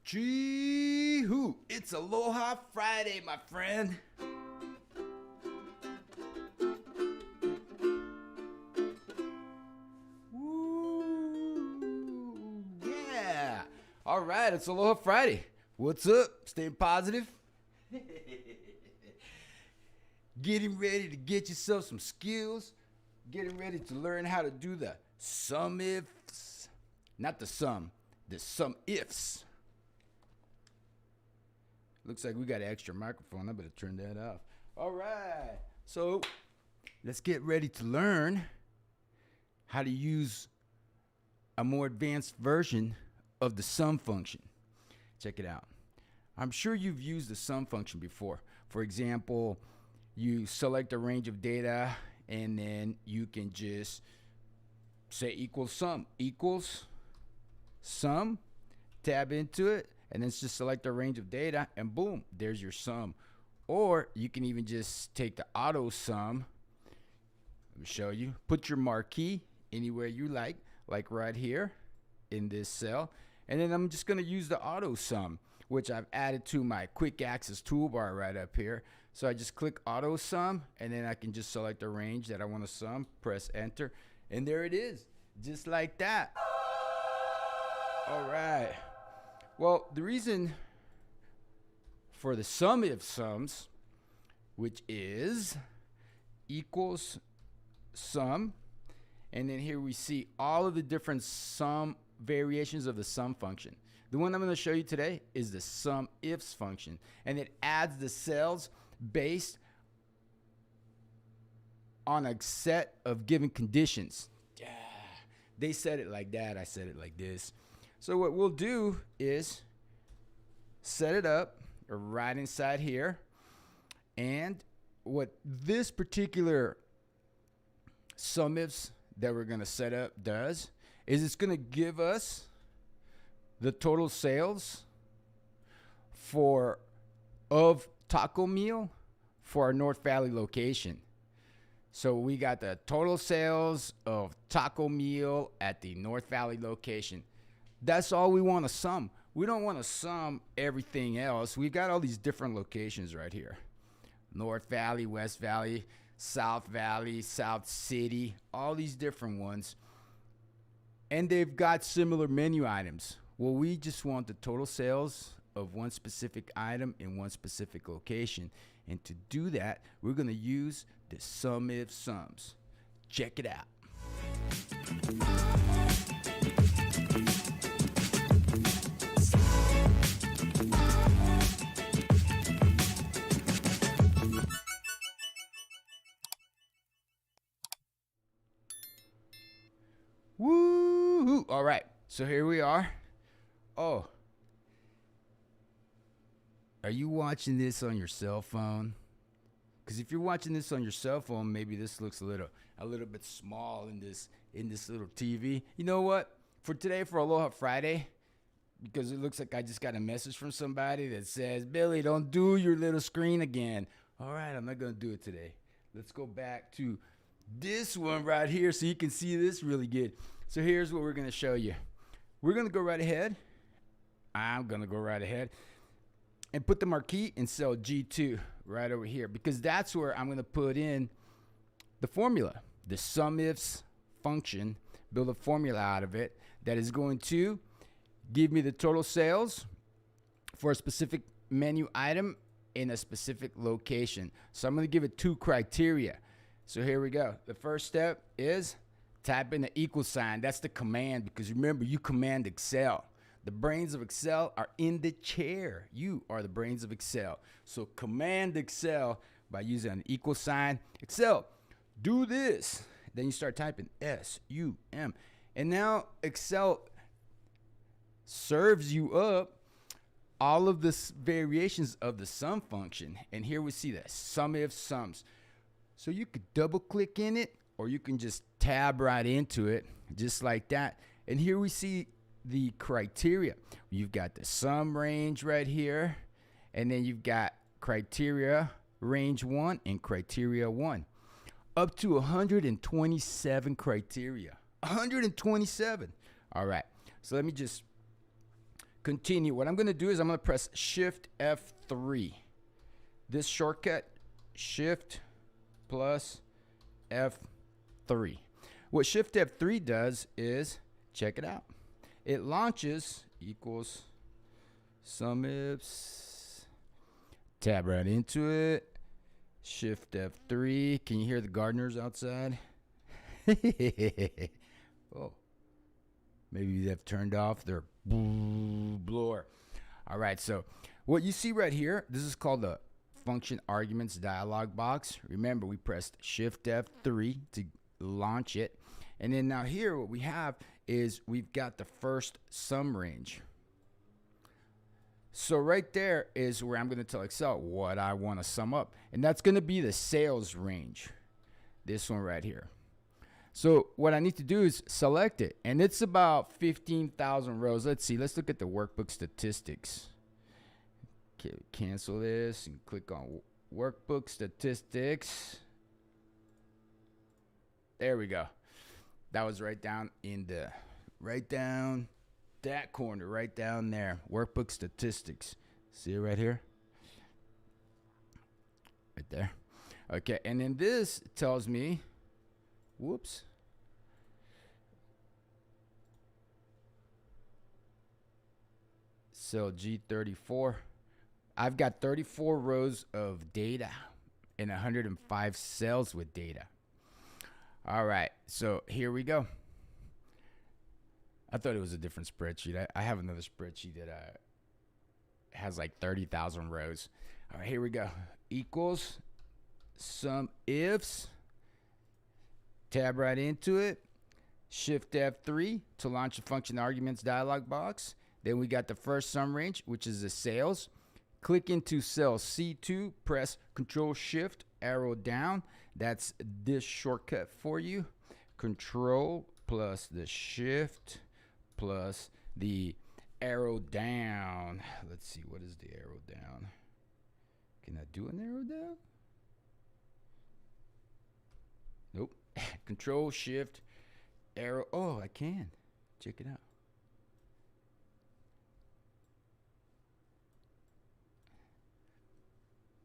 Gee-hoo, it's Aloha Friday, my friend. Woo, yeah. All right, it's Aloha Friday. What's up? Staying positive? Getting ready to get yourself some skills. Getting ready to learn how to do the SUMIFS. Not the sum, the SUMIFS. Looks like we got an extra microphone. I better turn that off. All right. So let's get ready to learn how to use a more advanced version of the sum function. Check it out. I'm sure you've used the sum function before. For example, you select a range of data and then you can just say equals sum, tab into it, and then just select a range of data, and boom, there's your sum. Or you can even just take the auto sum. Let me show you. Put your marquee anywhere you like right here in this cell. And then I'm just going to use the auto sum, which I've added to my quick access toolbar right up here. So I just click auto sum, and then I can just select a range that I want to sum, press enter, and there it is, just like that. All right. Well, the reason for the SUMIFS sums, which is equals sum, and then here we see all of the different sum variations of the sum function. The one I'm going to show you today is the SUMIFS function, and it adds the cells based on a set of given conditions. Yeah, they said it like that, I said it like this. So what we'll do is set it up right inside here, and what this particular SUMIFS that we're going to set up does is it's going to give us the total sales of taco meal for our North Valley location. So we got the total sales of taco meal at the North Valley location. That's all we want to sum. We don't want to sum everything else. We've got all these different locations right here. North Valley, West Valley, South Valley, South City, all these different ones. And they've got similar menu items. Well, we just want the total sales of one specific item in one specific location. And to do that, we're going to use the SUMIFS sums. Check it out. Woo! All right, so here we are. Oh, are you watching this on your cell phone? Because if you're watching this on your cell phone, maybe this looks a little bit small in this little TV. You know what? For today, for Aloha Friday, because it looks like I just got a message from somebody that says, Billy, don't do your little screen again. All right, I'm not gonna do it today. Let's go back to this one right here so you can see this really good. So here's what we're going to show you. We're going to go right ahead. I'm going to go right ahead and put the marquee in cell G2 right over here, because that's where I'm going to put in the formula, the SUMIFS function, build a formula out of it that is going to give me the total sales for a specific menu item in a specific location. So I'm going to give it 2 criteria. So here we go. The first step is type in the equal sign. That's the command, because remember, you command Excel. The brains of Excel are in the chair. You are the brains of Excel. So command Excel by using an equal sign. Excel, do this. Then you start typing SUM. And now Excel serves you up all of the variations of the sum function. And here we see the SUMIFS sums. So you could double click in it, or you can just tab right into it, just like that. And here we see the criteria. You've got the sum range right here, and then you've got criteria range 1 and criteria 1. Up to 127 criteria. 127. All right. So let me just continue. What I'm going to do is I'm going to press Shift F3. This shortcut, Shift plus F3. What Shift F3 does is, check it out. It launches equals SUMIFS. Tab right into it. Shift F3. Can you hear the gardeners outside? Oh, maybe they've turned off their blower. All right, so what you see right here, this is called the function arguments dialog box. Remember, we pressed Shift F3 to launch it. And then now here, what we have is we've got the first sum range. So right there is where I'm going to tell Excel what I want to sum up. And that's going to be the sales range. This one right here. So what I need to do is select it. And it's about 15,000 rows. Let's see. Let's look at the workbook statistics. Okay, cancel this and click on Workbook Statistics. There we go. That was right down in the, right down that corner, right down there. Workbook Statistics. See it right here? Right there. Okay, and then this tells me, whoops. Cell G34. I've got 34 rows of data and 105 cells with data. All right, so here we go. I thought it was a different spreadsheet. I have another spreadsheet that has like 30,000 rows. All right, here we go. Equals SUMIFS. Tab right into it. Shift F3 to launch the function arguments dialog box. Then we got the first sum range, which is the sales. Click into cell C2, press Control Shift, arrow down. That's this shortcut for you. Control plus the Shift plus the arrow down. Let's see, what is the arrow down? Can I do an arrow down? Nope. Control Shift arrow. Oh, I can. Check it out.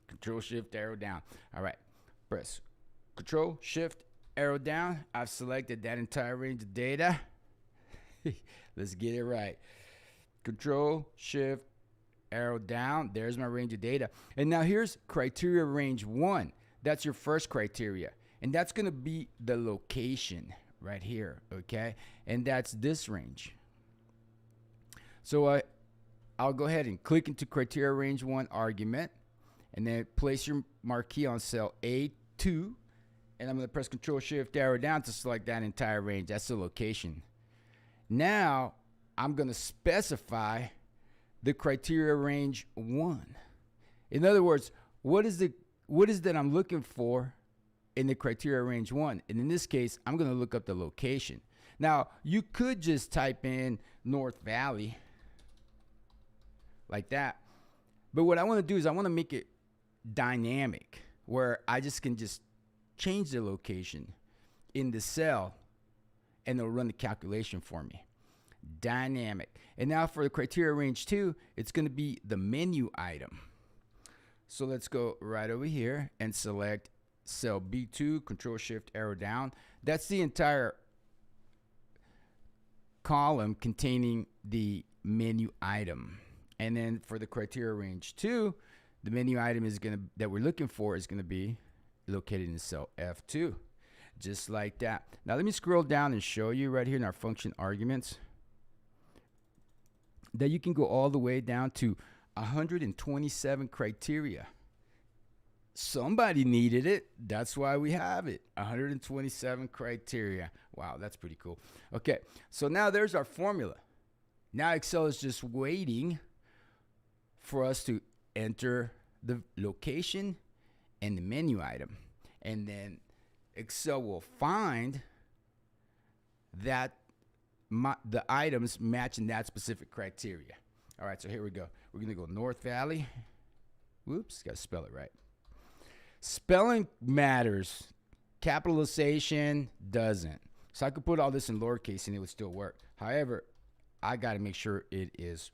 Control Shift arrow down. All right. Press Control Shift arrow down. I've selected that entire range of data. Let's get it right. Control Shift arrow down. There's my range of data. And now here's criteria range 1. That's your first criteria. And that's going to be the location right here, okay? And that's this range. So I'll go ahead and click into criteria range 1 argument, and then place your marquee on cell A2, and I'm going to press Control Shift arrow down to select that entire range. That's the location. Now I'm going to specify the criteria range 1. In other words, what is that I'm looking for in the criteria range 1? And in this case, I'm going to look up the location. Now, you could just type in North Valley like that. But what I want to do is I want to make it dynamic, where I just can just change the location in the cell and it'll run the calculation for me. Dynamic. And now for the criteria range 2, it's going to be the menu item. So let's go right over here and select cell B2, Control Shift arrow down. That's the entire column containing the menu item. And then for the criteria range 2, the menu item is that we're looking for is going to be located in cell F2. Just like that. Now let me scroll down and show you right here in our function arguments that you can go all the way down to 127 criteria. Somebody needed it. That's why we have it. 127 criteria. Wow, that's pretty cool. Okay, so now there's our formula. Now Excel is just waiting for us to enter the location and the menu item. And then Excel will find that the items matching that specific criteria. All right, so here we go. We're going to go North Valley. Whoops, got to spell it right. Spelling matters. Capitalization doesn't. So I could put all this in lowercase and it would still work. However, I got to make sure it is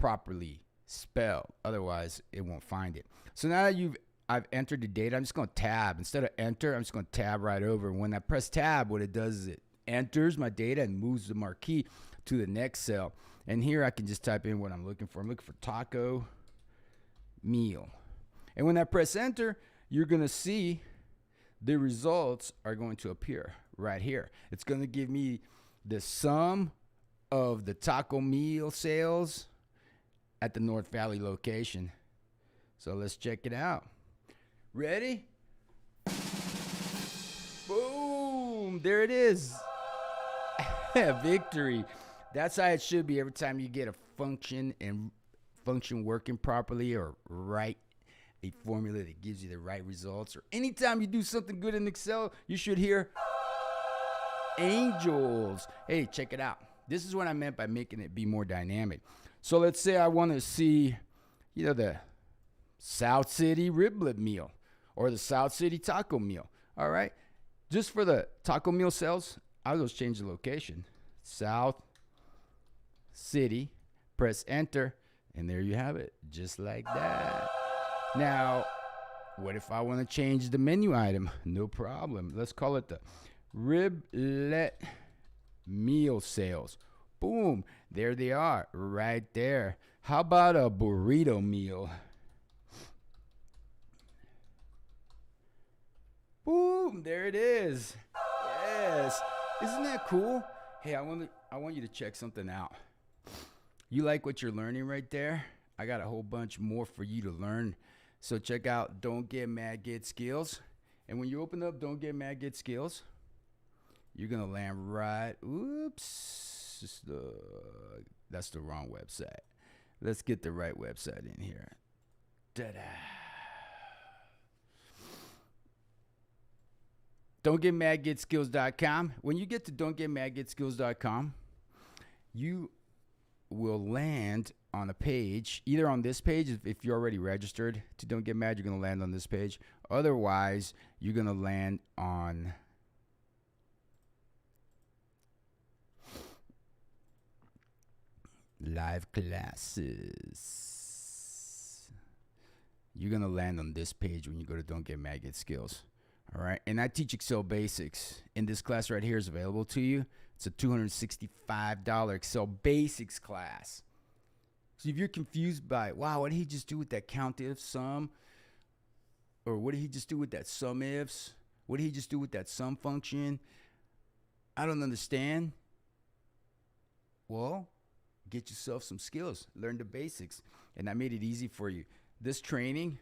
properly spelled. Otherwise, it won't find it. So now that I've entered the data, I'm just going to tab. Instead of enter, I'm just going to tab right over. And when I press tab, what it does is it enters my data and moves the marquee to the next cell. And here I can just type in what I'm looking for. I'm looking for taco meal. And when I press enter, you're going to see the results are going to appear right here. It's going to give me the sum of the taco meal sales at the North Valley location. So let's check it out. Ready? Boom! There it is. Victory. That's how it should be every time you get a function and function working properly, or write a formula that gives you the right results, or anytime you do something good in Excel, you should hear angels. Hey, check it out. This is what I meant by making it be more dynamic. So let's say I want to see, the South City riblet meal or the South City taco meal. All right. Just for the taco meal sales, I'll just change the location. South City, press enter, and there you have it, just like that. Now, what if I want to change the menu item? No problem. Let's call it the riblet meal sales. Boom, there they are, right there. How about a burrito meal? Boom, there it is. Yes. Isn't that cool? Hey, I want you to check something out. You like what you're learning right there? I got a whole bunch more for you to learn. So check out Don't Get Mad, Get Skills. And when you open up Don't Get Mad, Get Skills, you're going to land right. Oops. That's the wrong website. Let's get the right website in here. Ta-da. Don'tGetMadGetSkills.com. When you get to Don'tGetMadGetSkills.com, you will land on a page, either on this page, if you're already registered to Don't Get Mad, you're going to land on this page. Otherwise, you're going to land on live classes. You're going to land on this page when you go to Don't Get Mad, Get Skills. All right. And I teach Excel basics. And this class right here is available to you. It's a $265 Excel basics class. So if you're confused by, wow, what did he just do with that COUNTIF sum? Or what did he just do with that SUMIFS? What did he just do with that sum function? I don't understand. Well, get yourself some skills. Learn the basics. And I made it easy for you. This training,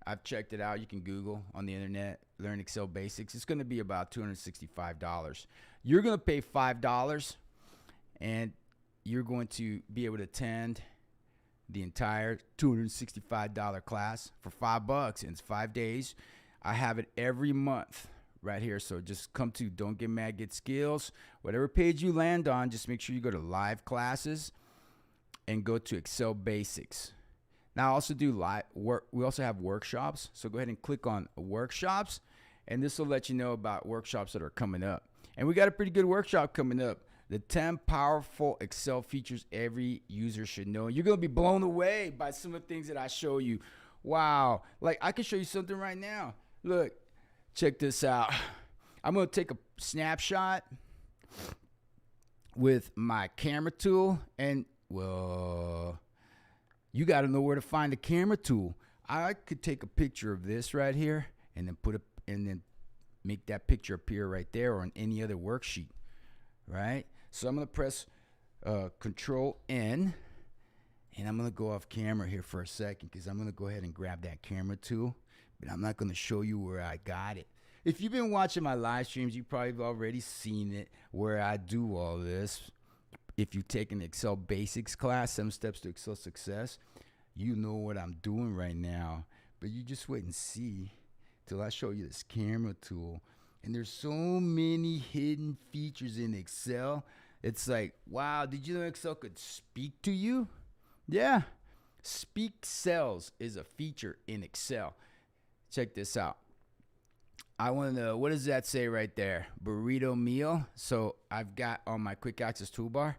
I've checked it out. You can Google on the internet, learn Excel basics. It's going to be about $265. You're going to pay $5, and you're going to be able to attend the entire $265 class for $5, and it's 5 days. I have it every month right here. So just come to Don't Get Mad, Get Skills. Whatever page you land on, just make sure you go to live classes and go to Excel basics. Now I also do live work. We also have workshops. So go ahead and click on workshops, and this will let you know about workshops that are coming up. And we got a pretty good workshop coming up. The 10 powerful Excel features every user should know. You're going to be blown away by some of the things that I show you. Wow. Like, I can show you something right now. Look, check this out. I'm going to take a snapshot with my camera tool. And, well, you got to know where to find the camera tool. I could take a picture of this right here and then make that picture appear right there or on any other worksheet, right? So I'm going to press Control N, and I'm going to go off camera here for a second because I'm going to go ahead and grab that camera tool, but I'm not going to show you where I got it. If you've been watching my live streams, you probably have already seen it where I do all this. If you take an Excel Basics class, 7 Steps to Excel Success, you know what I'm doing right now, but you just wait and see till I show you this camera tool. And there's so many hidden features in Excel. It's like, wow, did you know Excel could speak to you? Yeah. Speak Cells is a feature in Excel. Check this out. I want to know, what does that say right there? Burrito meal. So I've got on my quick access toolbar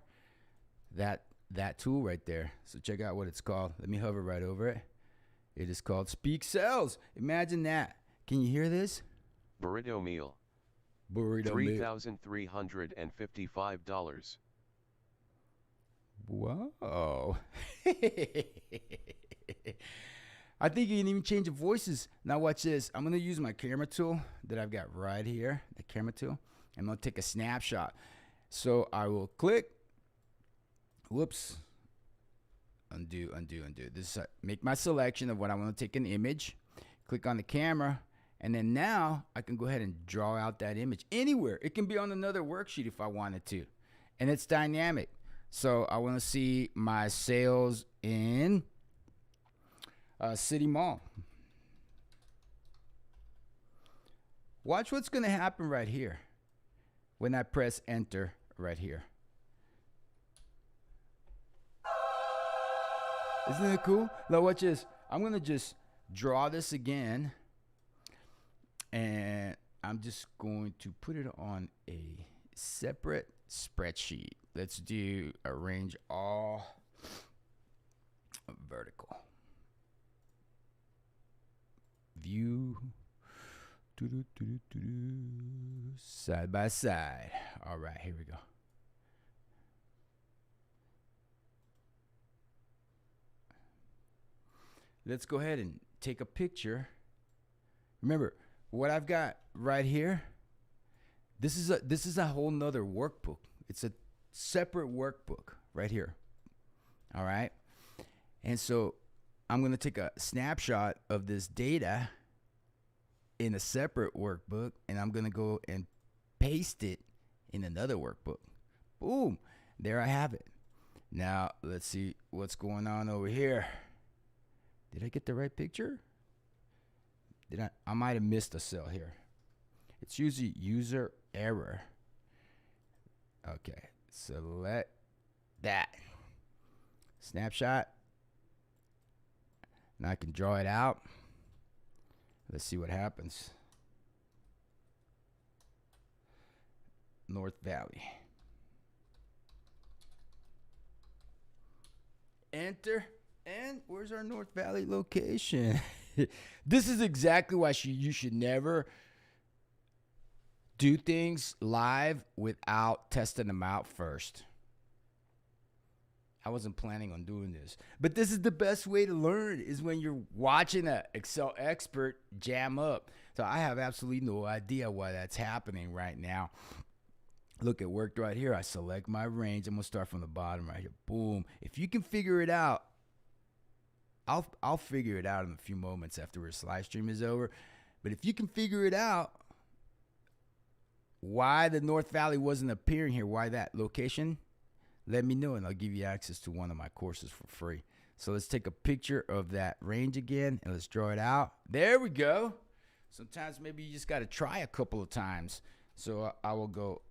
that that tool right there. So check out what it's called. Let me hover right over it. It is called Speak Cells. Imagine that. Can you hear this? Burrito meal. Burrito meal. $3,355. Whoa. I think you can even change the voices. Now watch this. I'm going to use my camera tool that I've got right here, the camera tool. I'm going to take a snapshot. So I will click. Whoops. Undo. This is make my selection of what I want to take an image. Click on the camera. And then now I can go ahead and draw out that image anywhere. It can be on another worksheet if I wanted to. And it's dynamic. So I want to see my sales in City Mall. Watch what's going to happen right here when I press enter right here. Isn't it cool? Now watch this. I'm going to just draw this again. And I'm just going to put it on a separate spreadsheet. Let's do arrange all vertical. View. Side by side. All right, here we go. Let's go ahead and take a picture. Remember, what I've got right here, this is a whole nother workbook. It's a separate workbook right here. All right. And so I'm going to take a snapshot of this data in a separate workbook, and I'm going to go and paste it in another workbook. Boom. There I have it. Now let's see what's going on over here. Did I get the right picture? I might have missed a cell here. It's usually user error. Okay, select that. Snapshot. Now I can draw it out. Let's see what happens. North Valley. Enter. And where's our North Valley location? This is exactly why you should never do things live without testing them out first. I wasn't planning on doing this, but this is the best way to learn, is when you're watching an Excel expert jam up. So I have absolutely no idea why that's happening right now. Look, it worked right here. I select my range. I'm going to start from the bottom right here. Boom. If you can figure it out, I'll figure it out in a few moments after this live stream is over. But if you can figure it out, why the North Valley wasn't appearing here, why that location, let me know and I'll give you access to one of my courses for free. So let's take a picture of that range again and let's draw it out. There we go. Sometimes maybe you just got to try a couple of times. So I will go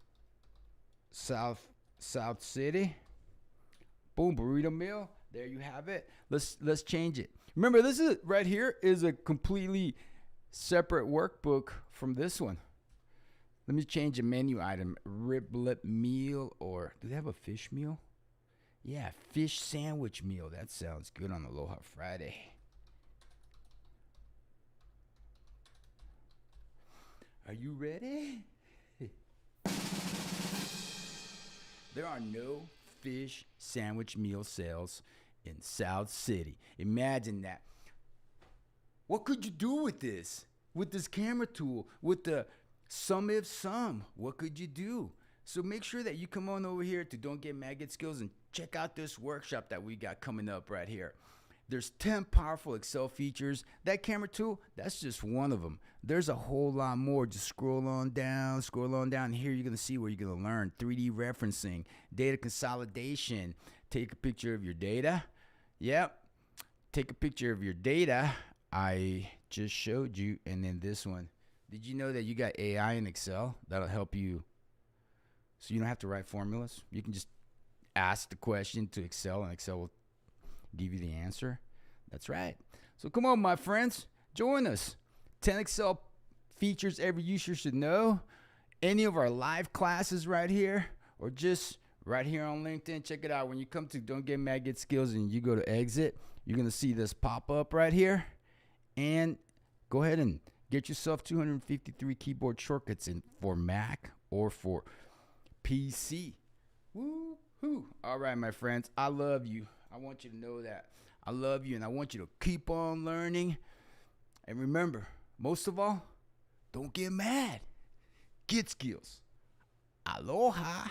South City. Boom, burrito meal. There you have it. Let's change it. Remember, this is right here is a completely separate workbook from this one. Let me change a menu item. Riblet meal, or do they have a fish meal? Yeah, fish sandwich meal. That sounds good on Aloha Friday. Are you ready? There are no fish sandwich meal sales in South City. Imagine that. What could you do with this? With this camera tool, with the SUMIFS sum, what could you do? So make sure that you come on over here to Don't Get Mad, Get Skills and check out this workshop that we got coming up right here. There's 10 powerful Excel features. That camera tool, that's just one of them. There's a whole lot more. Just scroll on down. Here you're going to see where you're going to learn 3D referencing, data consolidation. Take a picture of your data. Yep. Take a picture of your data. I just showed you. And then this one. Did you know that you got AI in Excel? That'll help you. So you don't have to write formulas. You can just ask the question to Excel and Excel will give you the answer. That's right. So come on, my friends. Join us. 10 Excel features every user should know. Any of our live classes right here, or just right here on LinkedIn. Check it out. When you come to Don't Get Mad, Get Skills, and you go to exit, you're going to see this pop up right here. And go ahead and get yourself 253 keyboard shortcuts for Mac or for PC. Woo-hoo. All right, my friends. I love you. I want you to know that. I love you, and I want you to keep on learning. And remember, most of all, don't get mad. Get skills. Aloha.